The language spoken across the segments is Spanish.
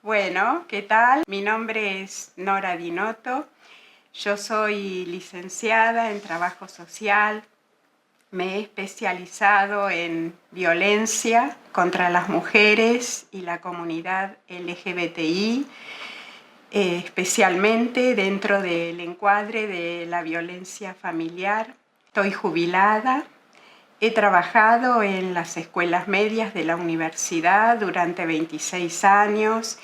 Bueno, ¿qué tal? Mi nombre es Nora Dinotto. Yo soy licenciada en Trabajo Social. Me he especializado en violencia contra las mujeres y la comunidad LGBTI, especialmente dentro del encuadre de la violencia familiar. Estoy jubilada. He trabajado en las escuelas medias de la universidad durante 26 años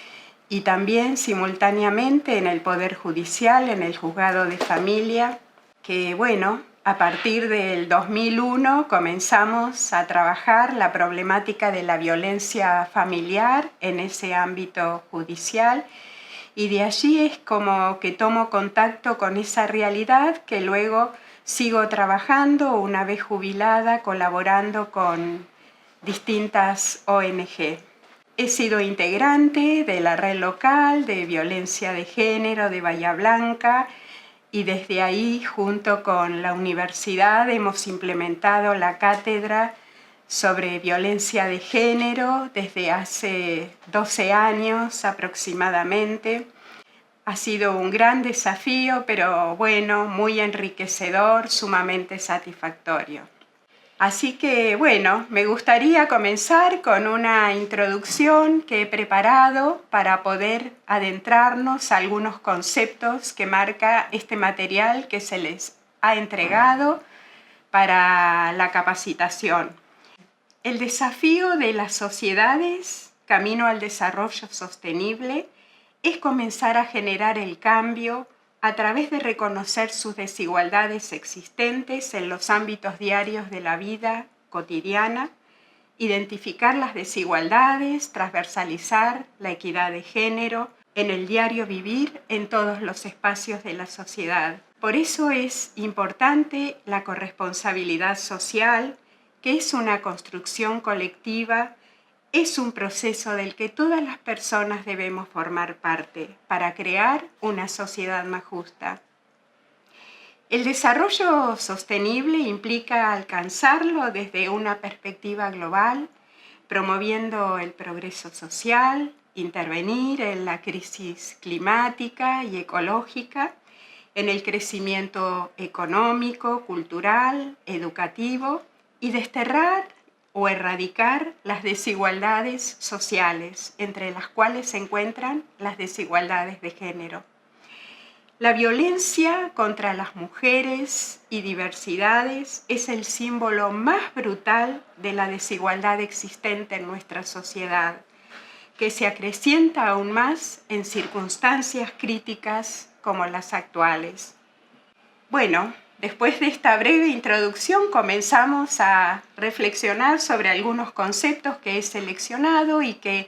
y también simultáneamente en el Poder Judicial, en el Juzgado de Familia, que bueno, a partir del 2001 comenzamos a trabajar la problemática de la violencia familiar en ese ámbito judicial y de allí es como que tomo contacto con esa realidad que luego sigo trabajando una vez jubilada, colaborando con distintas ONG. He sido integrante de la red local de violencia de género de Bahía Blanca y desde ahí, junto con la universidad, hemos implementado la cátedra sobre violencia de género desde hace 12 años aproximadamente. Ha sido un gran desafío, pero bueno, muy enriquecedor, sumamente satisfactorio. Así que bueno, me gustaría comenzar con una introducción que he preparado para poder adentrarnos a algunos conceptos que marca este material que se les ha entregado para la capacitación. El desafío de las sociedades camino al desarrollo sostenible es comenzar a generar el cambio a través de reconocer sus desigualdades existentes en los ámbitos diarios de la vida cotidiana, identificar las desigualdades, transversalizar la equidad de género en el diario vivir en todos los espacios de la sociedad. Por eso es importante la corresponsabilidad social, que es una construcción colectiva. Es un proceso del que todas las personas debemos formar parte para crear una sociedad más justa. El desarrollo sostenible implica alcanzarlo desde una perspectiva global, promoviendo el progreso social, intervenir en la crisis climática y ecológica, en el crecimiento económico, cultural, educativo y desterrar o erradicar las desigualdades sociales, entre las cuales se encuentran las desigualdades de género. La violencia contra las mujeres y diversidades es el símbolo más brutal de la desigualdad existente en nuestra sociedad, que se acrecienta aún más en circunstancias críticas como las actuales. Bueno, después de esta breve introducción comenzamos a reflexionar sobre algunos conceptos que he seleccionado y que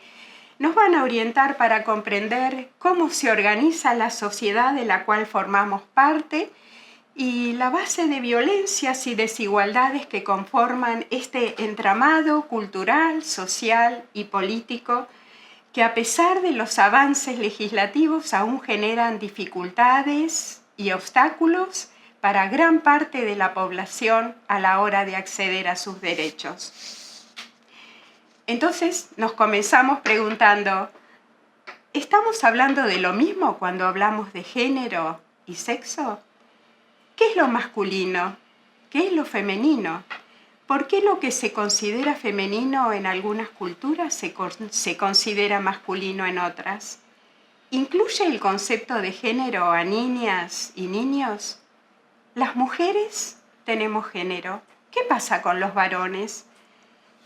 nos van a orientar para comprender cómo se organiza la sociedad de la cual formamos parte y la base de violencias y desigualdades que conforman este entramado cultural, social y político que a pesar de los avances legislativos aún generan dificultades y obstáculos para gran parte de la población a la hora de acceder a sus derechos. Entonces nos comenzamos preguntando, ¿estamos hablando de lo mismo cuando hablamos de género y sexo? ¿Qué es lo masculino? ¿Qué es lo femenino? ¿Por qué lo que se considera femenino en algunas culturas se considera masculino en otras? ¿Incluye el concepto de género a niñas y niños? Las mujeres tenemos género. ¿Qué pasa con los varones?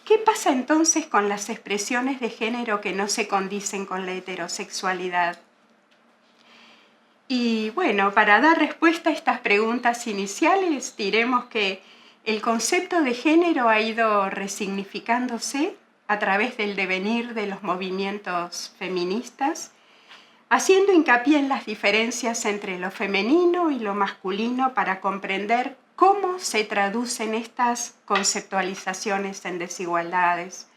¿Qué pasa entonces con las expresiones de género que no se condicen con la heterosexualidad? Y bueno, para dar respuesta a estas preguntas iniciales, diremos que el concepto de género ha ido resignificándose a través del devenir de los movimientos feministas, haciendo hincapié en las diferencias entre lo femenino y lo masculino para comprender cómo se traducen estas conceptualizaciones en desigualdades.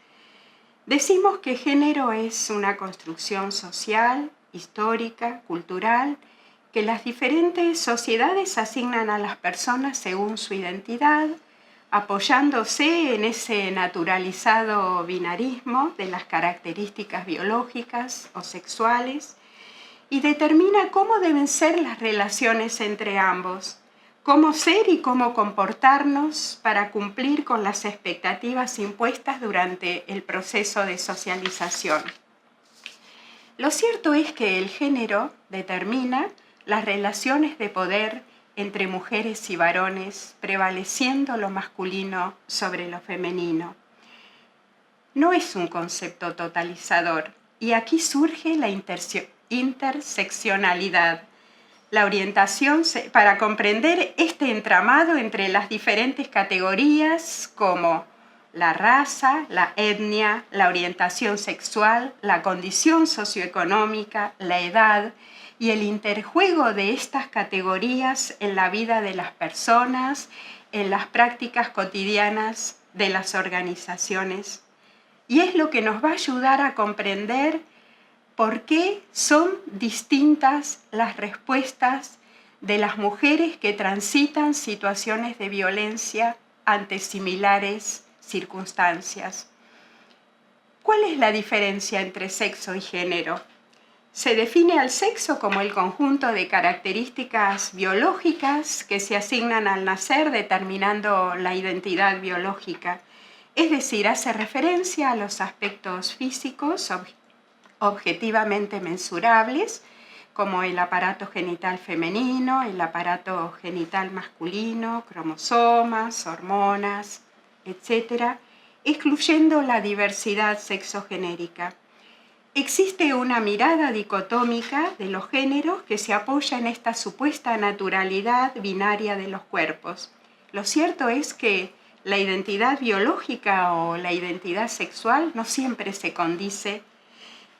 Decimos que género es una construcción social, histórica, cultural, que las diferentes sociedades asignan a las personas según su identidad, apoyándose en ese naturalizado binarismo de las características biológicas o sexuales, y determina cómo deben ser las relaciones entre ambos, cómo ser y cómo comportarnos para cumplir con las expectativas impuestas durante el proceso de socialización. Lo cierto es que el género determina las relaciones de poder entre mujeres y varones, prevaleciendo lo masculino sobre lo femenino. No es un concepto totalizador, y aquí surge la interseccionalidad, la orientación para comprender este entramado entre las diferentes categorías como la raza, la etnia, la orientación sexual, la condición socioeconómica, la edad y el interjuego de estas categorías en la vida de las personas, en las prácticas cotidianas de las organizaciones. Y es lo que nos va a ayudar a comprender por qué son distintas las respuestas de las mujeres que transitan situaciones de violencia ante similares circunstancias. ¿Cuál es la diferencia entre sexo y género? Se define al sexo como el conjunto de características biológicas que se asignan al nacer determinando la identidad biológica, es decir, hace referencia a los aspectos físicos objetivamente mensurables, como el aparato genital femenino, el aparato genital masculino, cromosomas, hormonas, etc., excluyendo la diversidad sexogenérica. Existe una mirada dicotómica de los géneros que se apoya en esta supuesta naturalidad binaria de los cuerpos. Lo cierto es que la identidad biológica o la identidad sexual no siempre se condice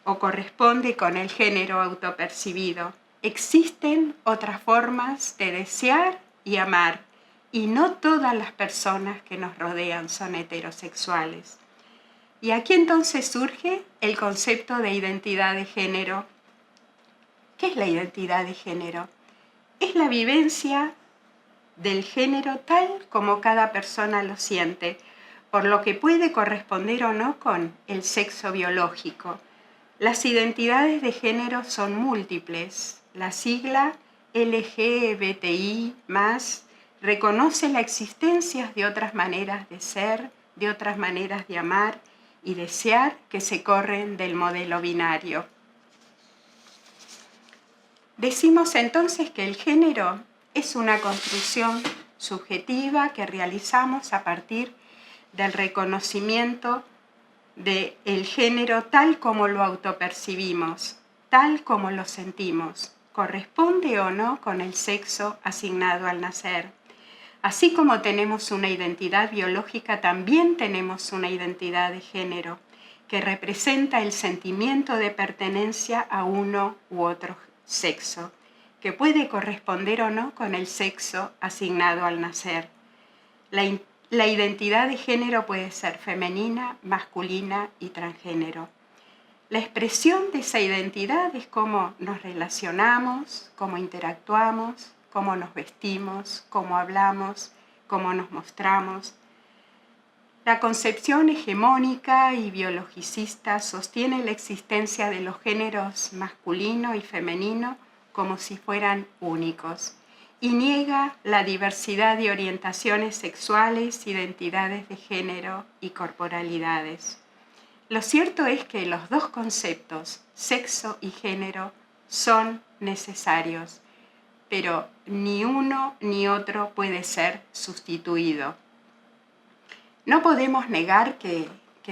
o corresponde con el género autopercibido. Existen otras formas de desear y amar, y no todas las personas que nos rodean son heterosexuales. Y aquí entonces surge el concepto de identidad de género. ¿Qué es la identidad de género? Es la vivencia del género tal como cada persona lo siente, por lo que puede corresponder o no con el sexo biológico. Las identidades de género son múltiples. La sigla LGBTI+, reconoce la existencia de otras maneras de ser, de otras maneras de amar y desear que se corren del modelo binario. Decimos entonces que el género es una construcción subjetiva que realizamos a partir del reconocimiento del género tal como lo autopercibimos, tal como lo sentimos, corresponde o no con el sexo asignado al nacer. Así como tenemos una identidad biológica, también tenemos una identidad de género que representa el sentimiento de pertenencia a uno u otro sexo, que puede corresponder o no con el sexo asignado al nacer. La identidad de género puede ser femenina, masculina y transgénero. La expresión de esa identidad es cómo nos relacionamos, cómo interactuamos, cómo nos vestimos, cómo hablamos, cómo nos mostramos. La concepción hegemónica y biologicista sostiene la existencia de los géneros masculino y femenino como si fueran únicos y niega la diversidad de orientaciones sexuales, identidades de género y corporalidades. Lo cierto es que los dos conceptos, sexo y género, son necesarios, pero ni uno ni otro puede ser sustituido. No podemos negar que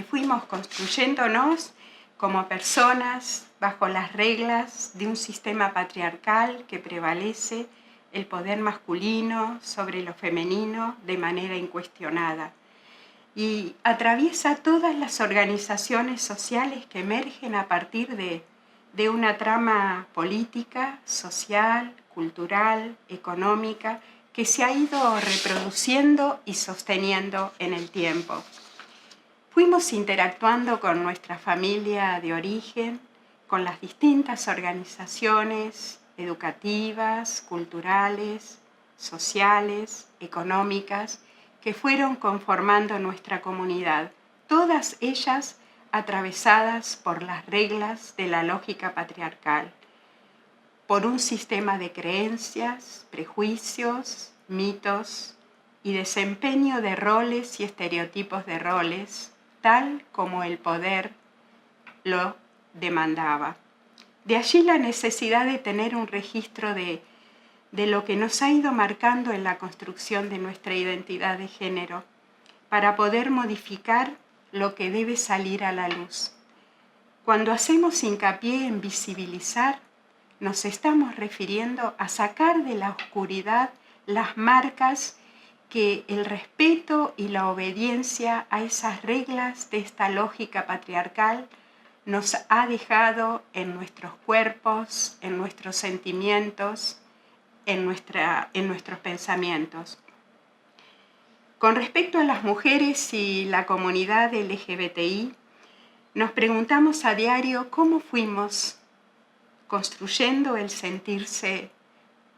fuimos construyéndonos como personas bajo las reglas de un sistema patriarcal que prevalece el poder masculino sobre lo femenino de manera incuestionada y atraviesa todas las organizaciones sociales que emergen a partir de una trama política, social, cultural, económica, que se ha ido reproduciendo y sosteniendo en el tiempo. Fuimos interactuando con nuestra familia de origen, con las distintas organizaciones educativas, culturales, sociales, económicas, que fueron conformando nuestra comunidad, todas ellas atravesadas por las reglas de la lógica patriarcal, por un sistema de creencias, prejuicios, mitos y desempeño de roles y estereotipos de roles, tal como el poder lo demandaba. De allí la necesidad de tener un registro de lo que nos ha ido marcando en la construcción de nuestra identidad de género, para poder modificar lo que debe salir a la luz. Cuando hacemos hincapié en visibilizar, nos estamos refiriendo a sacar de la oscuridad las marcas que el respeto y la obediencia a esas reglas de esta lógica patriarcal nos ha dejado en nuestros cuerpos, en nuestros sentimientos, en nuestros pensamientos. Con respecto a las mujeres y la comunidad LGBTI, nos preguntamos a diario cómo fuimos construyendo el sentirse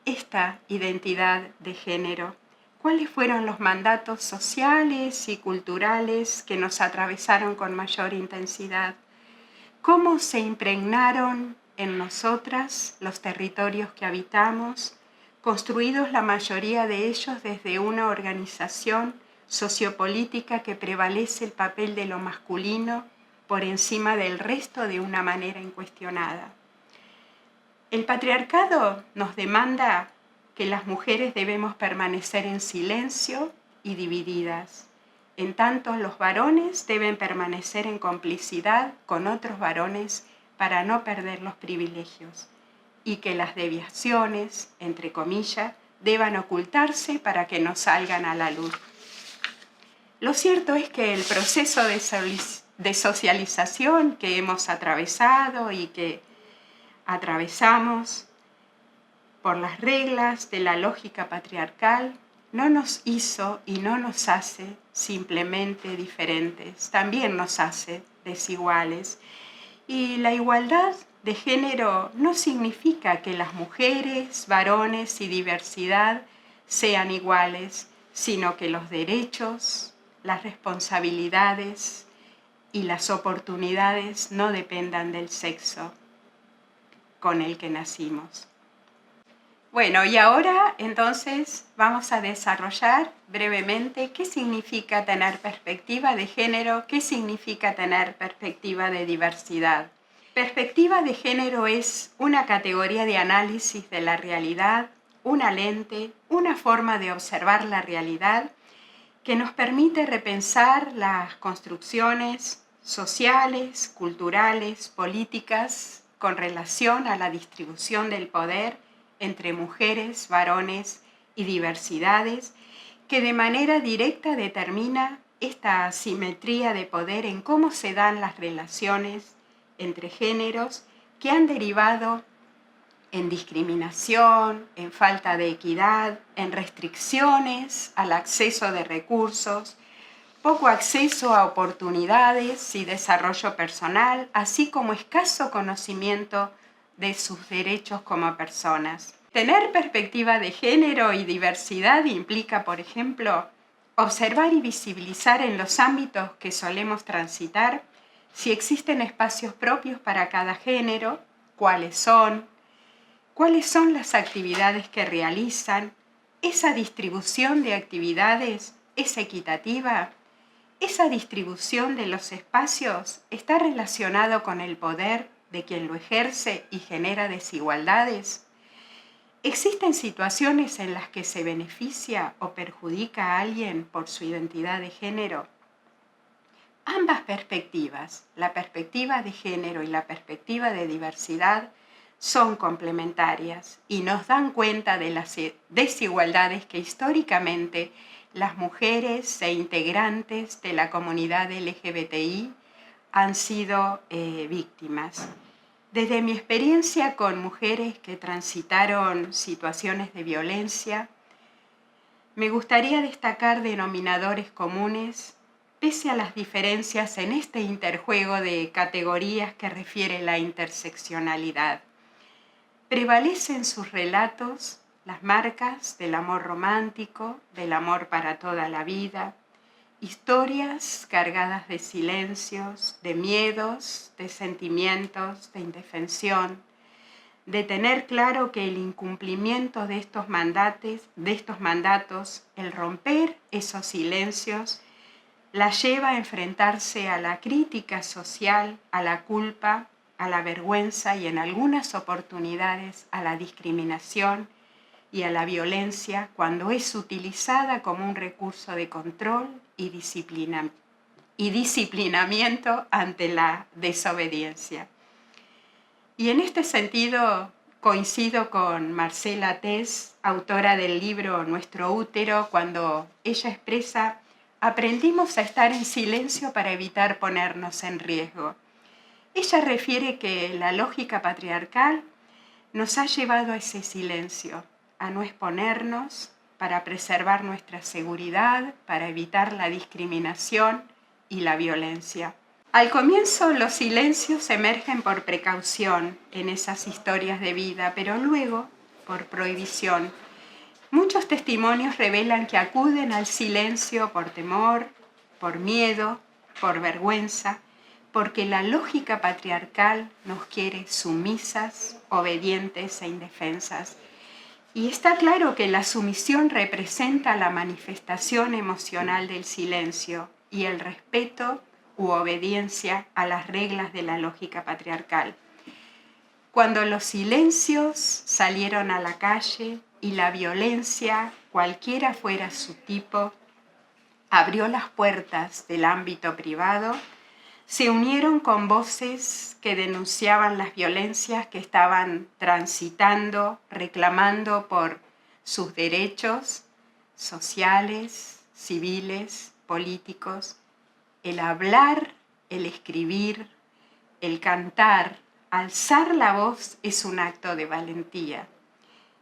esta identidad de género. ¿Cuáles fueron los mandatos sociales y culturales que nos atravesaron con mayor intensidad? ¿Cómo se impregnaron en nosotras los territorios que habitamos, construidos la mayoría de ellos desde una organización sociopolítica que prevalece el papel de lo masculino por encima del resto de una manera incuestionada? El patriarcado nos demanda que las mujeres debemos permanecer en silencio y divididas. En tanto, los varones deben permanecer en complicidad con otros varones para no perder los privilegios, y que las desviaciones, entre comillas, deban ocultarse para que no salgan a la luz. Lo cierto es que el proceso de socialización que hemos atravesado y que atravesamos por las reglas de la lógica patriarcal no nos hizo y no nos hace simplemente diferentes, también nos hace desiguales. Y la igualdad de género no significa que las mujeres, varones y diversidad sean iguales, sino que los derechos, las responsabilidades y las oportunidades no dependan del sexo con el que nacimos. Bueno, y ahora entonces vamos a desarrollar brevemente qué significa tener perspectiva de género, qué significa tener perspectiva de diversidad. Perspectiva de género es una categoría de análisis de la realidad, una lente, una forma de observar la realidad que nos permite repensar las construcciones sociales, culturales, políticas con relación a la distribución del poder entre mujeres, varones y diversidades, que de manera directa determina esta asimetría de poder en cómo se dan las relaciones entre géneros que han derivado en discriminación, en falta de equidad, en restricciones al acceso de recursos, poco acceso a oportunidades y desarrollo personal, así como escaso conocimiento de sus derechos como personas. Tener perspectiva de género y diversidad implica, por ejemplo, observar y visibilizar en los ámbitos que solemos transitar si existen espacios propios para cada género, cuáles son las actividades que realizan, esa distribución de actividades es equitativa, esa distribución de los espacios está relacionado con el poder de quien lo ejerce y genera desigualdades. ¿Existen situaciones en las que se beneficia o perjudica a alguien por su identidad de género? Ambas perspectivas, la perspectiva de género y la perspectiva de diversidad, son complementarias y nos dan cuenta de las desigualdades que históricamente las mujeres e integrantes de la comunidad LGBTI han sido víctimas. Desde mi experiencia con mujeres que transitaron situaciones de violencia, me gustaría destacar denominadores comunes pese a las diferencias en este interjuego de categorías que refiere la interseccionalidad. Prevalece en sus relatos las marcas del amor romántico, del amor para toda la vida, historias cargadas de silencios, de miedos, de sentimientos, de indefensión, de tener claro que el incumplimiento de estos mandatos, el romper esos silencios, la lleva a enfrentarse a la crítica social, a la culpa, a la vergüenza y en algunas oportunidades a la discriminación y a la violencia cuando es utilizada como un recurso de control y disciplinamiento ante la desobediencia. Y en este sentido coincido con Marcela Tess, autora del libro Nuestro útero, cuando ella expresa: aprendimos a estar en silencio para evitar ponernos en riesgo. Ella refiere que la lógica patriarcal nos ha llevado a ese silencio, a no exponernos para preservar nuestra seguridad, para evitar la discriminación y la violencia. Al comienzo los silencios emergen por precaución en esas historias de vida, pero luego por prohibición. Muchos testimonios revelan que acuden al silencio por temor, por miedo, por vergüenza, porque la lógica patriarcal nos quiere sumisas, obedientes e indefensas. Y está claro que la sumisión representa la manifestación emocional del silencio y el respeto u obediencia a las reglas de la lógica patriarcal. Cuando los silencios salieron a la calle y la violencia, cualquiera fuera su tipo, abrió las puertas del ámbito privado, se unieron con voces que denunciaban las violencias que estaban transitando, reclamando por sus derechos sociales, civiles, políticos. El hablar, el escribir, el cantar, alzar la voz es un acto de valentía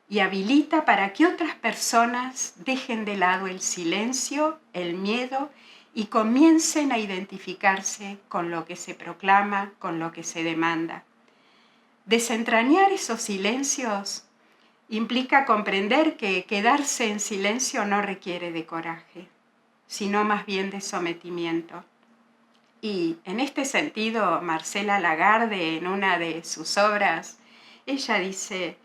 y habilita para que otras personas dejen de lado el silencio, el miedo y comiencen a identificarse con lo que se proclama, con lo que se demanda. Desentrañar esos silencios implica comprender que quedarse en silencio no requiere de coraje, sino más bien de sometimiento. Y en este sentido, Marcela Lagarde, en una de sus obras, ella dice: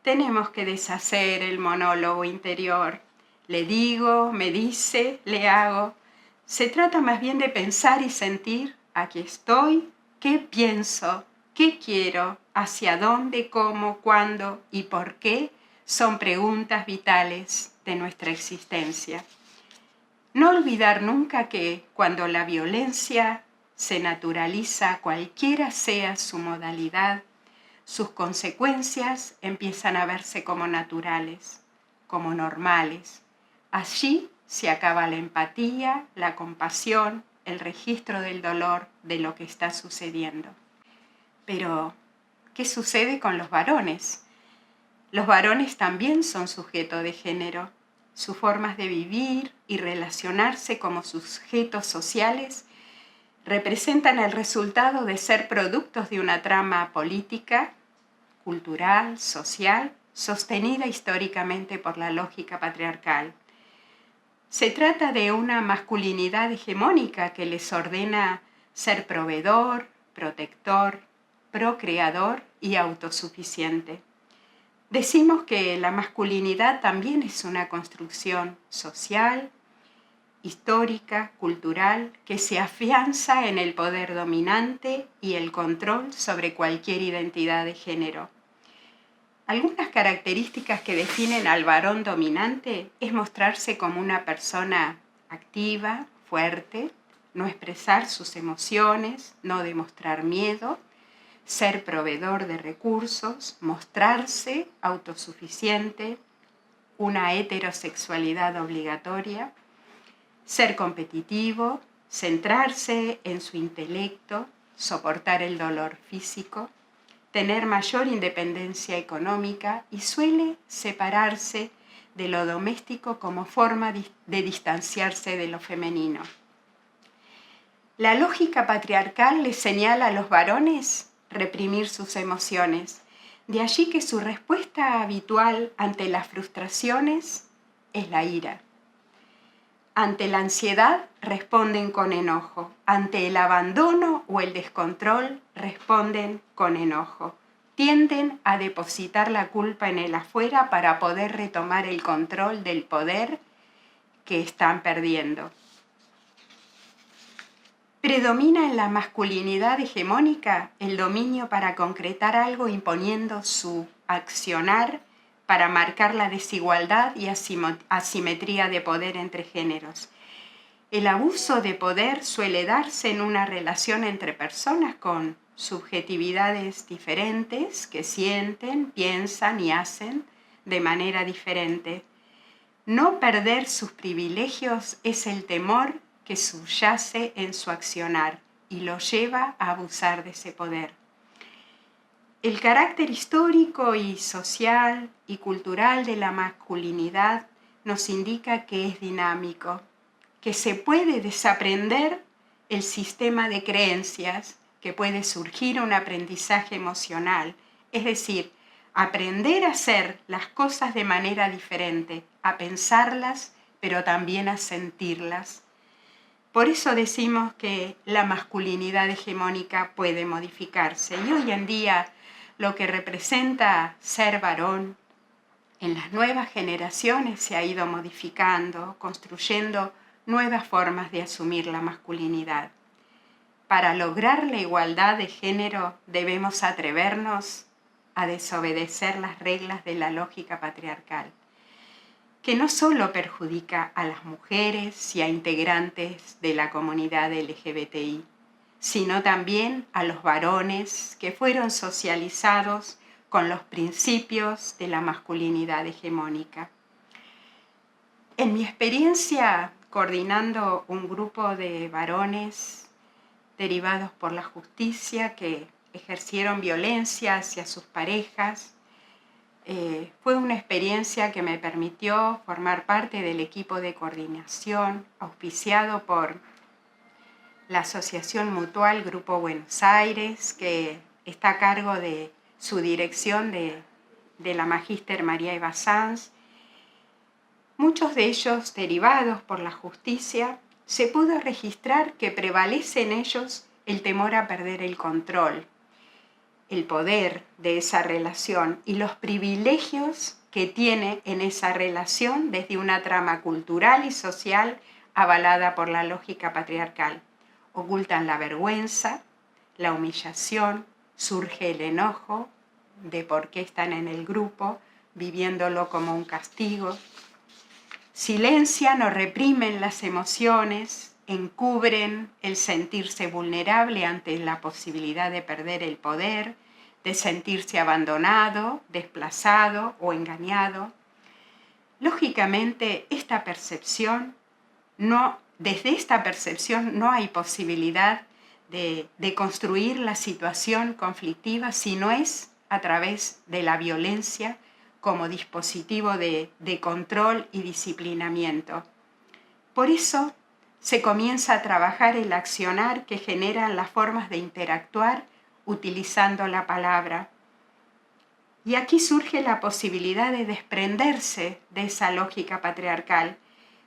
tenemos que deshacer el monólogo interior. Le digo, me dice, le hago. Se trata más bien de pensar y sentir: aquí estoy, qué pienso, qué quiero, hacia dónde, cómo, cuándo y por qué son preguntas vitales de nuestra existencia. No olvidar nunca que cuando la violencia se naturaliza, cualquiera sea su modalidad, sus consecuencias empiezan a verse como naturales, como normales. Allí se acaba la empatía, la compasión, el registro del dolor de lo que está sucediendo. Pero, ¿qué sucede con los varones? Los varones también son sujetos de género. Sus formas de vivir y relacionarse como sujetos sociales representan el resultado de ser productos de una trama política, cultural, social, sostenida históricamente por la lógica patriarcal. Se trata de una masculinidad hegemónica que les ordena ser proveedor, protector, procreador y autosuficiente. Decimos que la masculinidad también es una construcción social, histórica, cultural, que se afianza en el poder dominante y el control sobre cualquier identidad de género. Algunas características que definen al varón dominante es mostrarse como una persona activa, fuerte, no expresar sus emociones, no demostrar miedo, ser proveedor de recursos, mostrarse autosuficiente, una heterosexualidad obligatoria, ser competitivo, centrarse en su intelecto, soportar el dolor físico, tener mayor independencia económica y suele separarse de lo doméstico como forma de distanciarse de lo femenino. La lógica patriarcal les señala a los varones reprimir sus emociones, De allí que su respuesta habitual ante las frustraciones es la ira. Ante la ansiedad responden con enojo. Ante el abandono o el descontrol responden con enojo. Tienden a depositar la culpa en el afuera para poder retomar el control del poder que están perdiendo. Predomina en la masculinidad hegemónica el dominio para concretar algo imponiendo su accionar para marcar la desigualdad y asimetría de poder entre géneros. El abuso de poder suele darse en una relación entre personas con subjetividades diferentes que sienten, piensan y hacen de manera diferente. No perder sus privilegios es el temor que subyace en su accionar y lo lleva a abusar de ese poder. El carácter histórico y social y cultural de la masculinidad nos indica que es dinámico, que se puede desaprender el sistema de creencias, que puede surgir un aprendizaje emocional, es decir, aprender a hacer las cosas de manera diferente, a pensarlas, pero también a sentirlas. Por eso decimos que la masculinidad hegemónica puede modificarse. Y hoy en día lo que representa ser varón en las nuevas generaciones se ha ido modificando, construyendo nuevas formas de asumir la masculinidad. Para lograr la igualdad de género debemos atrevernos a desobedecer las reglas de la lógica patriarcal, que no solo perjudica a las mujeres y a integrantes de la comunidad LGBTI, sino también a los varones que fueron socializados con los principios de la masculinidad hegemónica. En mi experiencia coordinando un grupo de varones derivados por la justicia que ejercieron violencia hacia sus parejas, fue una experiencia que me permitió formar parte del equipo de coordinación auspiciado por la Asociación Mutual Grupo Buenos Aires, que está a cargo de su dirección de la magíster María Eva Sanz. Muchos de ellos derivados por la justicia, se pudo registrar que prevalece en ellos el temor a perder el control, el poder de esa relación y los privilegios que tiene en esa relación desde una trama cultural y social avalada por la lógica patriarcal. Ocultan la vergüenza, la humillación, surge el enojo de por qué están en el grupo, viviéndolo como un castigo. Silencian o reprimen las emociones, encubren el sentirse vulnerable ante la posibilidad de perder el poder, de sentirse abandonado, desplazado o engañado. Lógicamente, desde esta percepción no hay posibilidad de construir la situación conflictiva si no es a través de la violencia como dispositivo de control y disciplinamiento. Por eso se comienza a trabajar el accionar que generan las formas de interactuar utilizando la palabra. Y aquí surge la posibilidad de desprenderse de esa lógica patriarcal,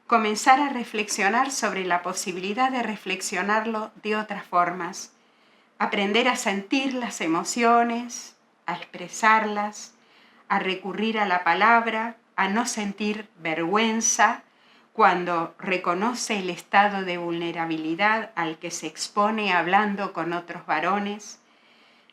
comenzar a reflexionar sobre la posibilidad de reflexionarlo de otras formas, aprender a sentir las emociones, a expresarlas, a recurrir a la palabra, a no sentir vergüenza cuando reconoce el estado de vulnerabilidad al que se expone hablando con otros varones,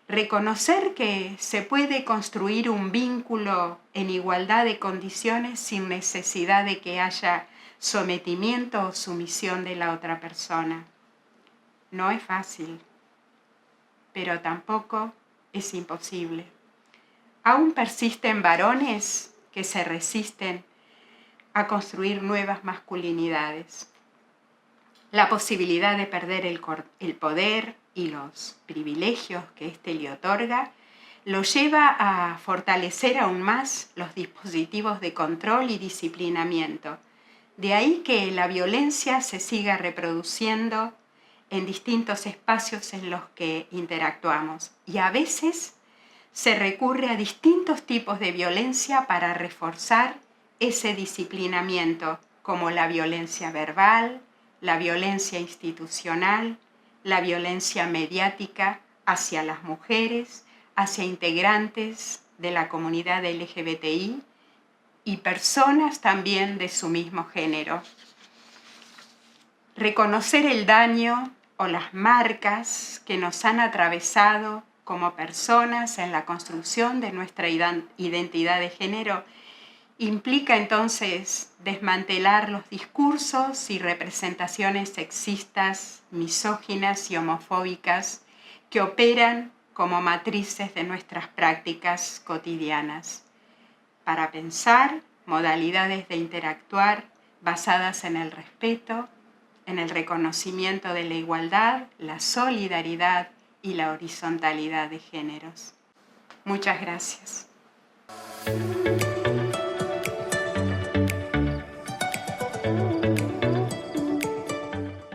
reconocer que se puede construir un vínculo en igualdad de condiciones sin necesidad de que haya sometimiento o sumisión de la otra persona. No es fácil, pero tampoco es imposible. Aún persisten varones que se resisten a construir nuevas masculinidades. La posibilidad de perder el poder y los privilegios que éste le otorga lo lleva a fortalecer aún más los dispositivos de control y disciplinamiento. De ahí que la violencia se siga reproduciendo en distintos espacios en los que interactuamos y a veces se recurre a distintos tipos de violencia para reforzar ese disciplinamiento, como la violencia verbal, la violencia institucional, la violencia mediática hacia las mujeres, hacia integrantes de la comunidad LGBTI y personas también de su mismo género. Reconocer el daño o las marcas que nos han atravesado como personas en la construcción de nuestra identidad de género implica entonces desmantelar los discursos y representaciones sexistas, misóginas y homofóbicas que operan como matrices de nuestras prácticas cotidianas, para pensar modalidades de interactuar basadas en el respeto, en el reconocimiento de la igualdad, la solidaridad y la horizontalidad de géneros. Muchas gracias.